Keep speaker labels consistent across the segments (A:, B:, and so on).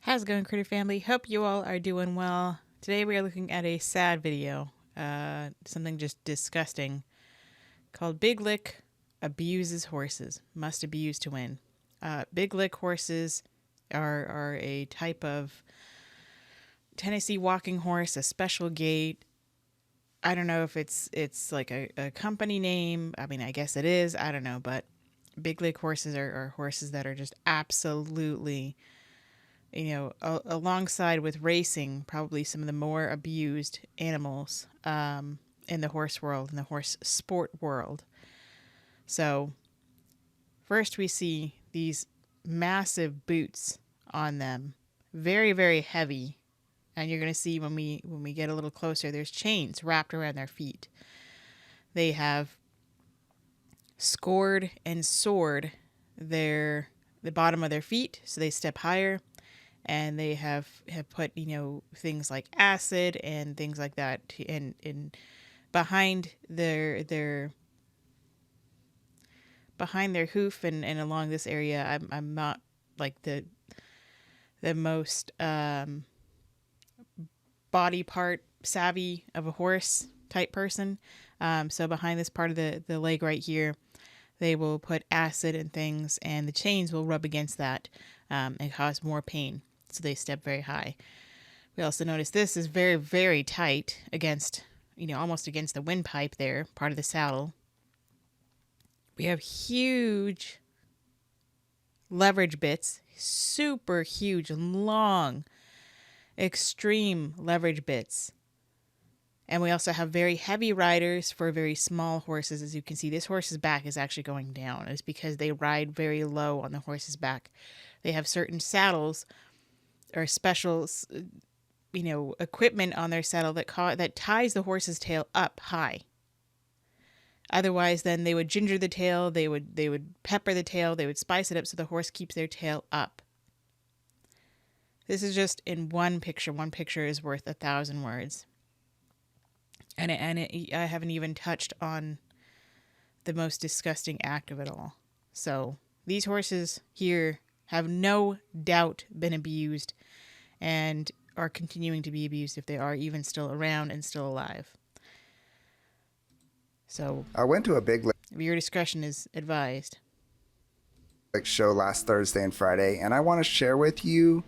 A: How's it going, Critter Family? Hope you all are doing well. Today we are looking at a sad video, something just disgusting, called Big Lick Abuses Horses. Must abuse to win. Big Lick horses are a type of Tennessee walking horse, a special gait. I don't know if it's like a company name. I mean, I guess it is. I don't know, but Big Lick horses are horses that are just absolutely, alongside with racing, probably some of the more abused animals in the horse world, in the horse sport world. So first we see these massive boots on them, very, very heavy. And you're going to see when we get a little closer, there's chains wrapped around their feet. They have scored and soared the bottom of their feet, so they step higher. And they have put, things like acid and things like that in behind their hoof and along this area. I'm not like the most body part savvy of a horse type person. So behind this part of the leg right here, they will put acid and things, and the chains will rub against that and cause more pain. So they step very high. We also notice this is very, very tight against, almost against the windpipe there, part of the saddle. We have huge leverage bits, super huge, long, extreme leverage bits. And we also have very heavy riders for very small horses. As you can see, this horse's back is actually going down. It's because they ride very low on the horse's back. They have certain saddles or special, equipment on their saddle that ties the horse's tail up high. Otherwise, then they would ginger the tail, they would pepper the tail, they would spice it up so the horse keeps their tail up. This is just in one picture. One picture is worth 1,000 words. And I haven't even touched on the most disgusting act of it all. So these horses here have no doubt been abused and are continuing to be abused if they are even still around and still alive. So
B: I went to a Big Lick
A: viewer discretion is advised.
B: show last Thursday and Friday, and I want to share with you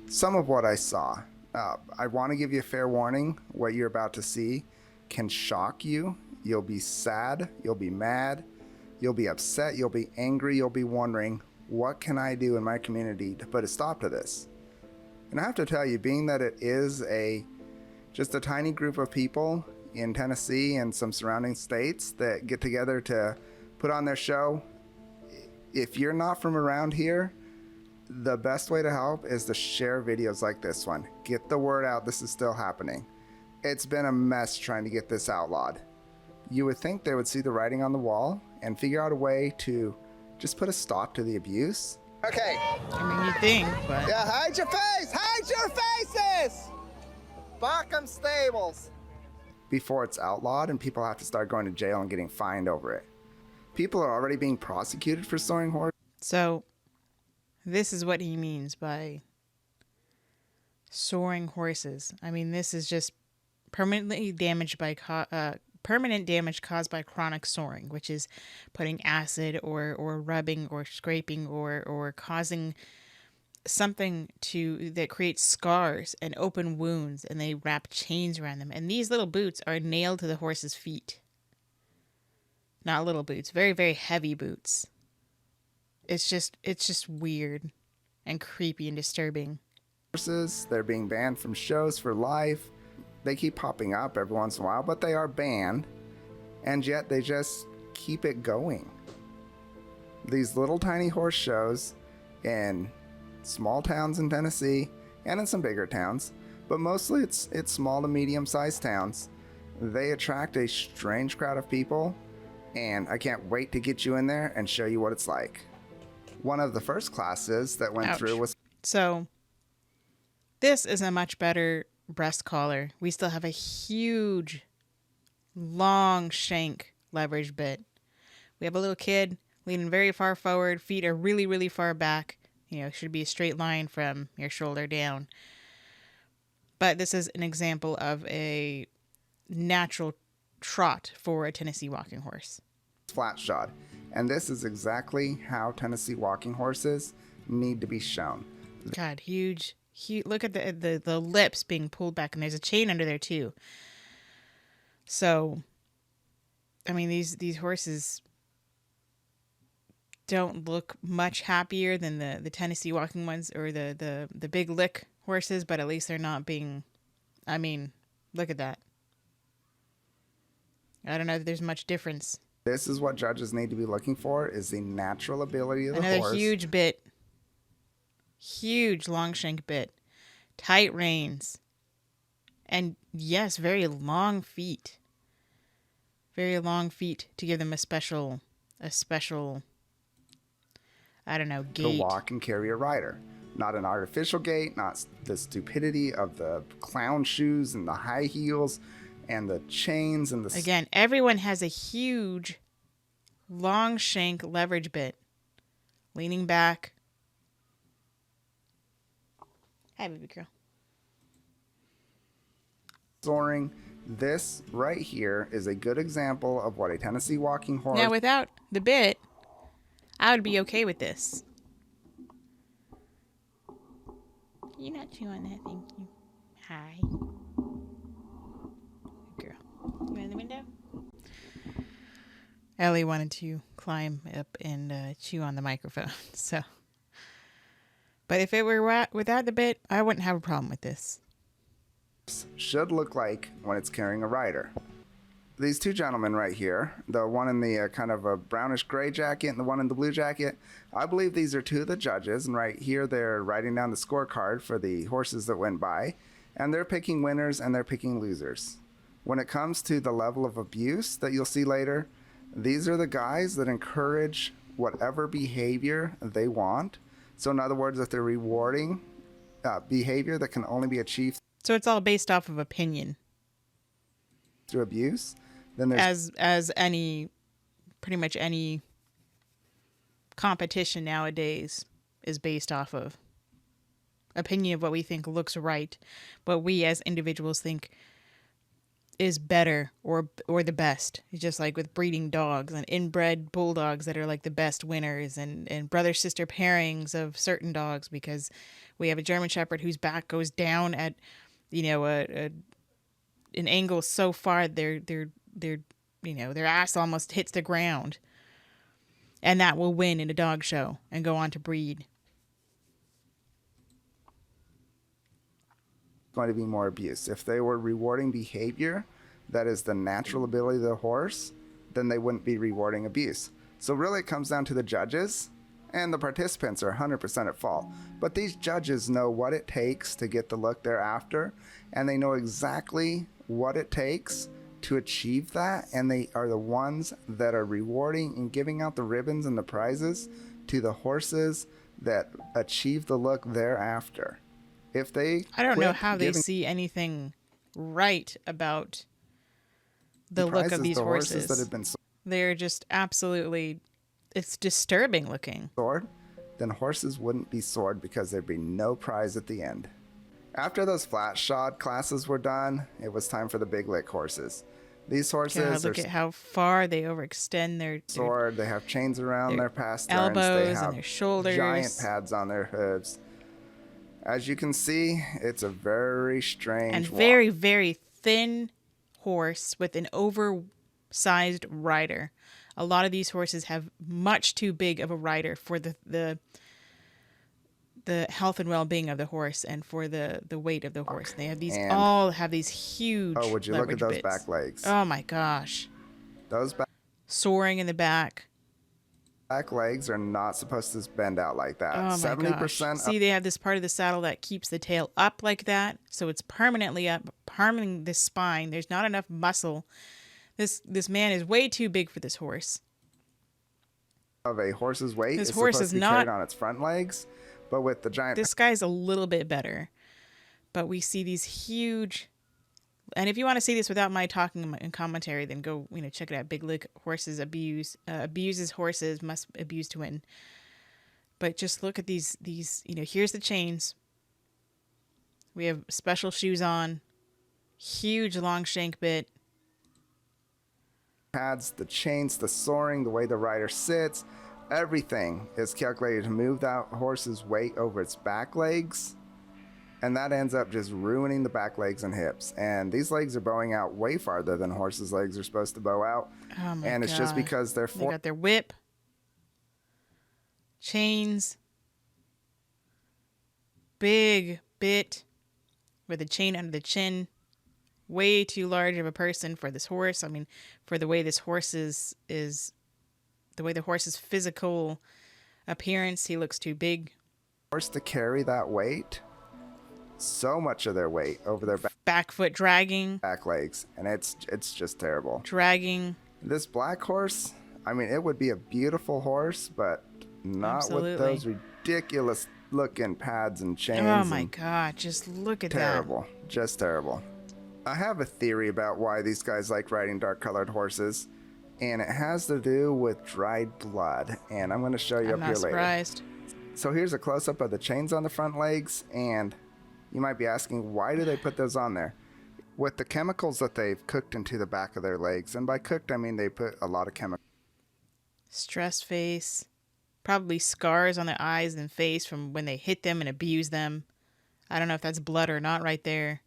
B: some of what I saw. I want to give you a fair warning. What you're about to see can shock you. You'll be sad, you'll be mad, you'll be upset, you'll be angry, you'll be wondering, what can I do in my community to put a stop to this? And I have to tell you, being that it is just a tiny group of people in Tennessee and some surrounding states that get together to put on their show, if you're not from around here, the best way to help is to share videos like this one. Get the word out, this is still happening. It's been a mess trying to get this outlawed. You would think they would see the writing on the wall and figure out a way to just put a stop to the abuse. Okay.
A: I mean, you think, but...
B: Yeah, hide your face! Hide your faces! Buckham Stables! Before it's outlawed and people have to start going to jail and getting fined over it. People are already being prosecuted for soaring horses.
A: So, this is what he means by soaring horses. I mean, this is just permanent damage caused by chronic soaring, which is putting acid or rubbing or scraping or causing something that creates scars and open wounds, and they wrap chains around them. And these little boots are nailed to the horse's feet. Not little boots, very, very heavy boots. It's just weird and creepy and disturbing.
B: Horses, they're being banned from shows for life. They keep popping up every once in a while, but they are banned, and yet they just keep it going. These little tiny horse shows in small towns in Tennessee and in some bigger towns, but mostly it's small to medium-sized towns. They attract a strange crowd of people, and I can't wait to get you in there and show you what it's like. One of the first classes that went through was...
A: So, this is a much better breast collar. We still have a huge, long shank leverage bit. We have a little kid leaning very far forward. Feet are really, really far back. should be a straight line from your shoulder down. But this is an example of a natural trot for a Tennessee walking horse.
B: Flat shod. And this is exactly how Tennessee walking horses need to be shown.
A: God, huge. Look at the lips being pulled back, and there's a chain under there too. So, I mean, these horses don't look much happier than the Tennessee walking ones or the big lick horses, but at least they're not being, I mean, look at that. I don't know if there's much difference.
B: This is what judges need to be looking for, is the natural ability of the
A: Another
B: horse.
A: huge bit. Huge long shank bit. Tight reins. And yes, very long feet. Very long feet to give them a special, I don't know, gait.
B: To walk and carry a rider. Not an artificial gait, not the stupidity of the clown shoes and the high heels and the chains and the...
A: Again, everyone has a huge long shank leverage bit. Leaning back. Hi, baby girl.
B: Soaring. This right here is a good example of what a Tennessee walking horse...
A: Now, without the bit, I would be okay with this. You're not chewing that, thank you. Hi. Girl. You in the window? Ellie wanted to climb up and chew on the microphone, so... But if it were without the bit, I wouldn't have a problem with this.
B: Should look like when it's carrying a rider. These two gentlemen right here, the one in the kind of a brownish gray jacket and the one in the blue jacket, I believe these are two of the judges, and right here they're writing down the scorecard for the horses that went by, and they're picking winners and they're picking losers. When it comes to the level of abuse that you'll see later, these are the guys that encourage whatever behavior they want. So in other words, if they're rewarding behavior that can only be achieved...
A: So it's all based off of opinion.
B: Through abuse, then there's...
A: As pretty much any competition nowadays is based off of opinion of what we think looks right, what we as individuals think is better or the best. It's just like with breeding dogs and inbred bulldogs that are like the best winners and brother sister pairings of certain dogs, because we have a German Shepherd whose back goes down at an angle so far their ass almost hits the ground, and that will win in a dog show and go on to breed.
B: Going to be more abuse. If they were rewarding behavior that is the natural ability of the horse, then they wouldn't be rewarding abuse. So really it comes down to the judges, and the participants are 100% at fault. But these judges know what it takes to get the look they're after, and they know exactly what it takes to achieve that, and they are the ones that are rewarding and giving out the ribbons and the prizes to the horses that achieve the look thereafter. If they...
A: I don't know how they see anything right about the look of these horses.
B: That have been
A: They're just absolutely... It's disturbing looking.
B: Soared, then horses wouldn't be soared because there'd be no prize at the end. After those flat shod classes were done, it was time for the big lick horses. These horses
A: God, look at how far they overextend their
B: sword. They have chains around their pasterns.
A: elbows
B: They have
A: and their shoulders.
B: Giant pads on their hooves. As you can see, it's a very strange
A: and
B: walk.
A: very, very thin horse with an oversized rider. A lot of these horses have much too big of a rider for the health and well-being of the horse and for the weight of the horse. They have these all have these huge.
B: Oh, would you look at those
A: bits.
B: back legs?
A: Oh my gosh!
B: Those
A: soaring in the back
B: legs are not supposed to bend out like that.
A: Oh my
B: 70%.
A: gosh! See, they have this part of the saddle that keeps the tail up like that, so it's permanently up, harming the spine. There's not enough muscle. This man is way too big for this horse.
B: Of a horse's weight,
A: this
B: is
A: horse
B: supposed
A: is
B: to be
A: not
B: carried on its front legs, but with the giant.
A: This guy's a little bit better, but we see these huge. And if you want to see this without my talking and commentary, then go check it out. Big Lick Horses abuses horses, must abuse to win. But just look at these, here's the chains. We have special shoes on. Huge long shank bit.
B: Pads, the chains, the soaring, the way the rider sits, everything is calculated to move that horse's weight over its back legs. And that ends up just ruining the back legs and hips. And these legs are bowing out way farther than horses' legs are supposed to bow out.
A: Oh my
B: and it's just
A: God.
B: because they're
A: They got their whip, chains, big bit with a chain under the chin. Way too large of a person for this horse. I mean, for the way this horse is the way the horse's physical appearance, he looks too big.
B: Horse to carry that weight, so much of their weight over their
A: back foot dragging,
B: back legs, and it's just terrible.
A: Dragging.
B: This black horse, I mean, it would be a beautiful horse, but not
A: Absolutely.
B: with those ridiculous looking pads and chains.
A: Oh my God, just look at
B: terrible. Just terrible. I have a theory about why these guys like riding dark colored horses, and it has to do with dried blood, and I'm going to show you
A: that.
B: up
A: I'm
B: here
A: not
B: later.
A: surprised.
B: So here's a close-up of the chains on the front legs, and you might be asking, why do they put those on there? With the chemicals that they've cooked into the back of their legs, and by cooked I mean they put a lot of chemicals.
A: Stress face. Probably scars on their eyes and face from when they hit them and abused them. I don't know if that's blood or not right there.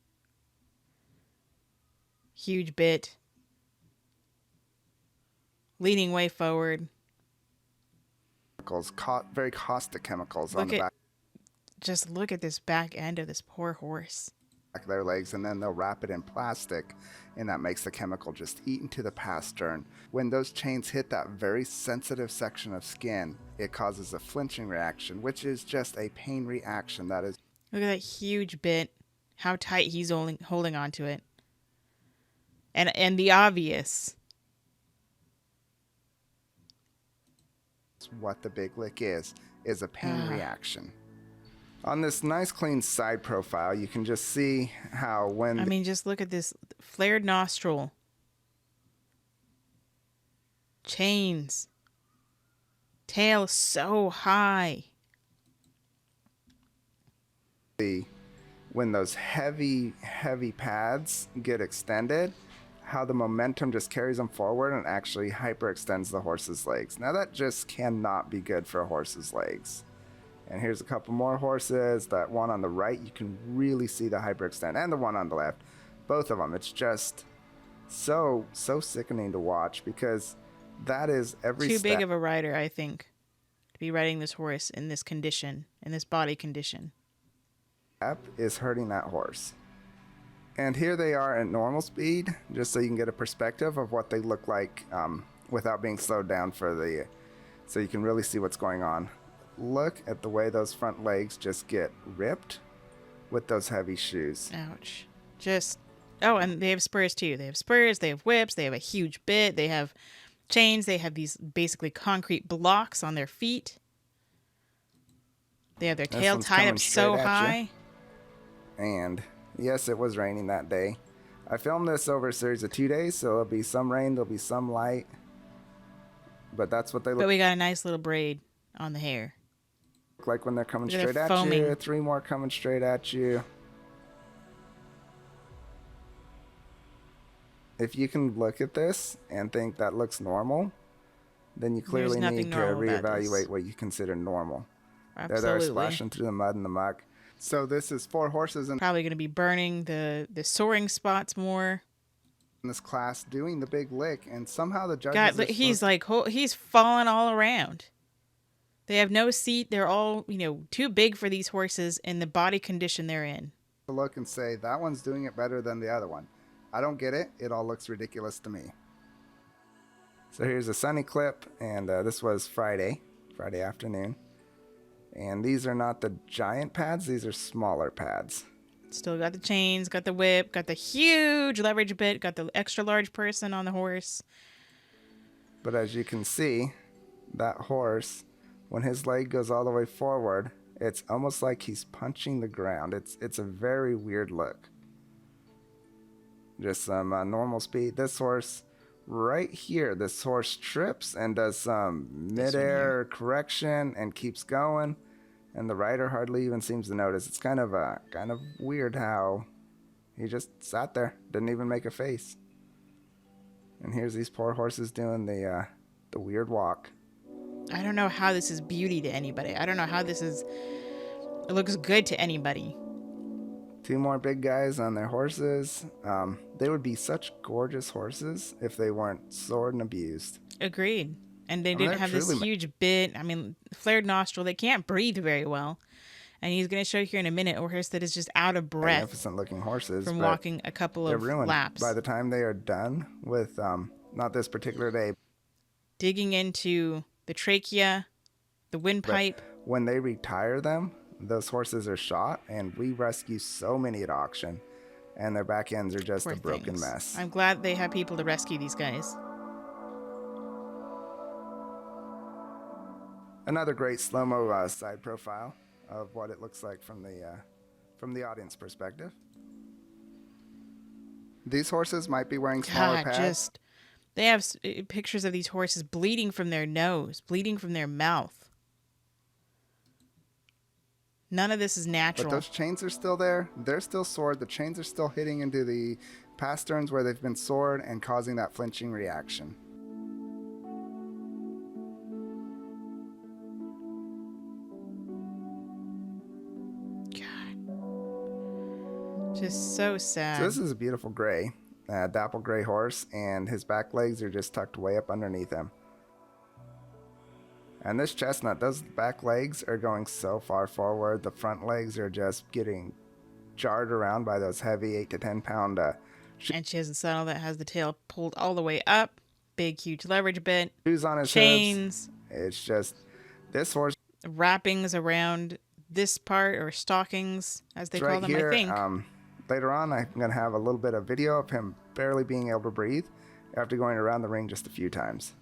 A: Huge bit. Leaning way forward.
B: Very caustic chemicals on the back
A: Just look at this back end of this poor horse.
B: of their legs, and then they'll wrap it in plastic, and that makes the chemical just eat into the pastern. When those chains hit that very sensitive section of skin, it causes a flinching reaction, which is just a pain reaction. That is.
A: Look at that huge bit. How tight he's holding on to it. And the obvious.
B: What the big lick is a pain reaction. On this nice clean side profile, you can just see how when...
A: I mean, just look at this flared nostril. Chains. Tail so high.
B: When those heavy pads get extended, how the momentum just carries them forward and actually hyperextends the horse's legs. Now that just cannot be good for a horse's legs. And here's a couple more horses. That one on the right, you can really see the hyperextend, and the one on the left, both of them. It's just so sickening to watch, because that is every
A: Too big of a rider, I think, to be riding this horse in this condition, in this body condition.
B: Step is hurting that horse. And here they are at normal speed, just so you can get a perspective of what they look like without being slowed down so you can really see what's going on. Look at the way those front legs just get ripped with those heavy shoes.
A: Ouch. Oh, and they have spurs too. They have spurs, they have whips, they have a huge bit, they have chains, they have these basically concrete blocks on their feet. They have their tail tied up so high.
B: And yes, it was raining that day. I filmed this over a series of 2 days, so there'll be some rain, there'll be some light. But that's what they look
A: But we got a nice little braid on the hair.
B: like when they're coming straight at
A: foaming.
B: you. 3 more coming straight at you. If you can look at this and think that looks normal, then you clearly need to reevaluate what you consider normal.
A: Absolutely.
B: They're splashing through the mud and the muck. So this is 4 horses in
A: Probably going to be burning the soaring spots more.
B: this class doing the big lick, and somehow the judges
A: God, he's falling all around. They have no seat. They're all, too big for these horses in the body condition they're in.
B: to look and say, that one's doing it better than the other one. I don't get it. It all looks ridiculous to me. So here's a sunny clip, and this was Friday afternoon. And these are not the giant pads. These are smaller pads.
A: Still got the chains, got the whip, got the huge leverage bit, got the extra large person on the horse.
B: But as you can see, that horse, when his leg goes all the way forward, it's almost like he's punching the ground. It's a very weird look. Just some normal speed. This horse right here, this horse trips and does some midair correction and keeps going, and the rider hardly even seems to notice. It's kind of weird how he just sat there, didn't even make a face. And here's these poor horses doing the weird walk.
A: I don't know how this is beauty to anybody. I don't know how it looks good to anybody.
B: Two more big guys on their horses. They would be such gorgeous horses if they weren't sored and abused.
A: Agreed. And they didn't have this huge bit. I mean, flared nostril. They can't breathe very well. And he's going to show here in a minute a horse that is just out of breath.
B: Magnificent looking horses.
A: From walking a couple of laps.
B: By the time they are done with, not this particular day.
A: Digging into the trachea, the windpipe.
B: When they retire them, those horses are shot, and we rescue so many at auction, and their back ends are just a broken mess.
A: I'm glad they have people to rescue these guys.
B: Another great slow-mo side profile of what it looks like from the audience perspective. These horses might be wearing smaller pads.
A: They have pictures of these horses bleeding from their nose, bleeding from their mouth. None of this is natural.
B: But those chains are still there. They're still sored. The chains are still hitting into the pasterns where they've been sored and causing that flinching reaction.
A: God. Just so sad.
B: So this is a beautiful gray. Dapple gray horse, and his back legs are just tucked way up underneath him. And this chestnut, those back legs are going so far forward. The front legs are just getting jarred around by those heavy 8 to 10 pound
A: and she has a saddle that has the tail pulled all the way up, big huge leverage bit,
B: shoes on his
A: chains.
B: Hips. It's just this horse
A: wrappings around this part, or stockings as they call them, here, I think.
B: Later on, I'm going to have a little bit of video of him barely being able to breathe after going around the ring just a few times.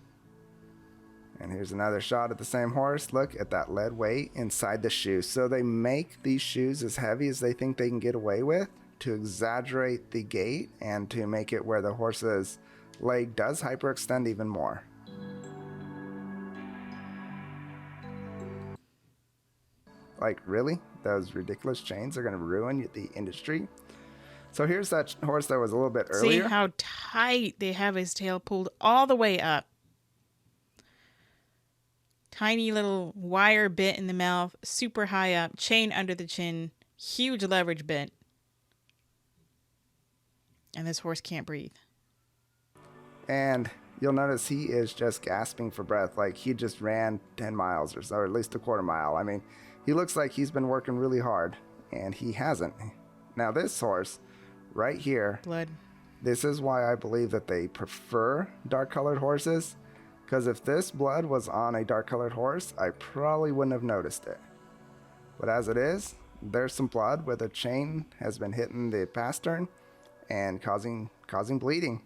B: And here's another shot of the same horse. Look at that lead weight inside the shoe. So they make these shoes as heavy as they think they can get away with to exaggerate the gait and to make it where the horse's leg does hyperextend even more. Like, really? Those ridiculous chains are going to ruin the industry? So here's that horse that was a little bit earlier.
A: See how tight they have his tail pulled all the way up. Tiny little wire bit in the mouth, super high up, chain under the chin, huge leverage bit. And this horse can't breathe.
B: And you'll notice he is just gasping for breath, like he just ran 10 miles or so, or at least a quarter mile. I mean, he looks like he's been working really hard, and he hasn't. Now this horse right here,
A: blood.
B: This is why I believe that they prefer dark colored horses, because if this blood was on a dark colored horse, I probably wouldn't have noticed it. But as it is, there's some blood where the chain has been hitting the pastern and causing bleeding.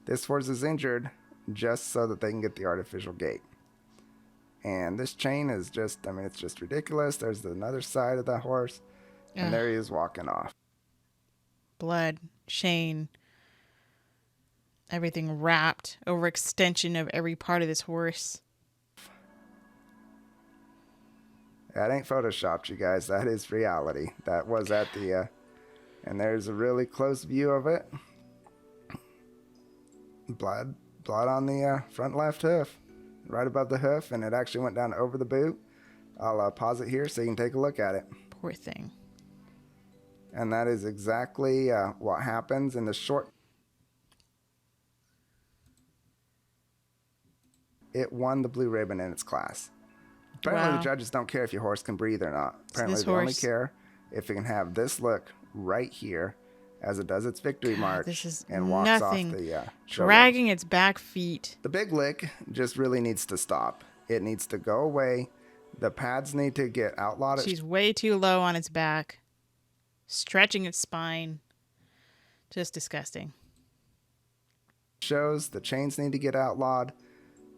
B: This horse is injured just so that they can get the artificial gait. And this chain is just, I mean, it's just ridiculous. There's another side of the horse, and there he is walking off.
A: Blood, chain, everything wrapped, overextension of every part of this horse.
B: That ain't photoshopped, you guys. That is reality. That was at the, and there's a really close view of it. Blood on the front left hoof, right above the hoof, and it actually went down over the boot. I'll pause it here so you can take a look at it.
A: Poor thing.
B: And that is exactly what happens in the short. It won the blue ribbon in its class. Apparently the judges don't care if your horse can breathe or not. Apparently they only care if it can have this look right here as it does its victory march and walks off the
A: dragging its back feet.
B: The big lick just really needs to stop. It needs to go away. The pads need to get outlawed.
A: She's way too low on its back, stretching its spine. Just disgusting.
B: Shows the chains need to get outlawed.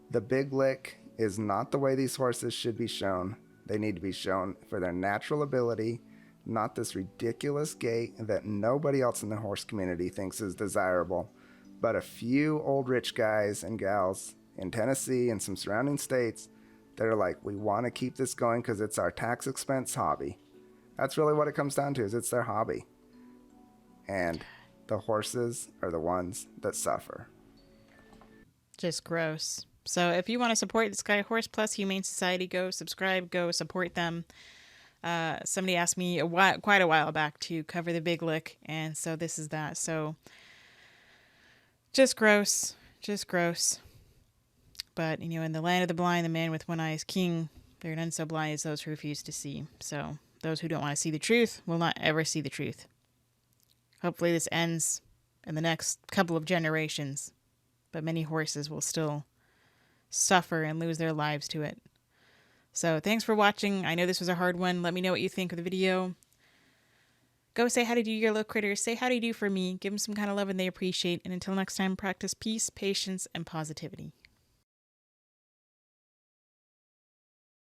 B: The big lick is not the way these horses should be shown. They need to be shown for their natural ability, not this ridiculous gait that nobody else in the horse community thinks is desirable. but a few old rich guys and gals in Tennessee and some surrounding states that are like, we want to keep this going because it's our tax expense hobby. That's really what it comes down to, is it's their hobby. And the horses are the ones that suffer.
A: Just gross. So if you want to support the Sky Horse Plus Humane Society, go subscribe, go support them. Somebody asked me quite a while back to cover the big lick, and so this is that. So just gross, just gross. But, you know, in the land of the blind, the man with one eye is king. There are none so blind as those who refuse to see. So those who don't want to see the truth will not ever see the truth. Hopefully this ends in the next couple of generations, but many horses will still suffer and lose their lives to it. So thanks for watching. I know this was a hard one. Let me know what you think of the video. Go say how to do your little critters. Say how do you do for me. Give them some kind of love and they appreciate. And until next time, practice peace, patience, and positivity.